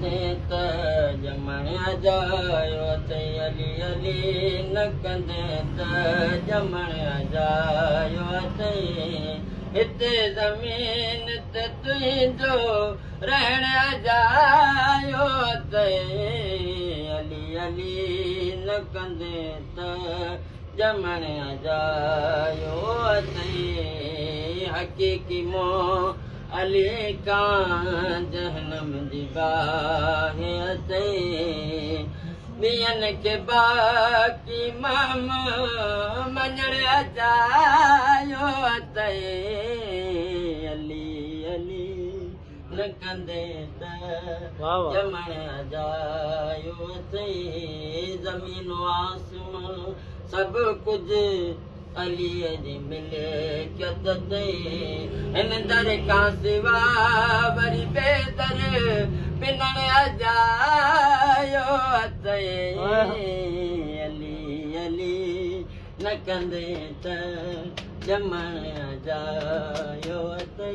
कंदे त ॼमण जायो ते अली अली न कंदे त ॼमण जायो ते हिते ज़मीन ते तुंहिंजो रहण जायो ते अली अली न कंदे त ॼमण जायो ते हक़ीक़ी मो अली कां जहनम जी बाहि ते ॿियनि खे बाक़ी माम मञण जायो ते अली अली न कंदे त ॼमण जायो ते ज़मीन आसमान सभु कुझु अलीअ जी मिल्कियत ते हिन दर खां सिवा वरी बेदर पिनण जायो ते अली अली न कंदे त ॼमण जायो ते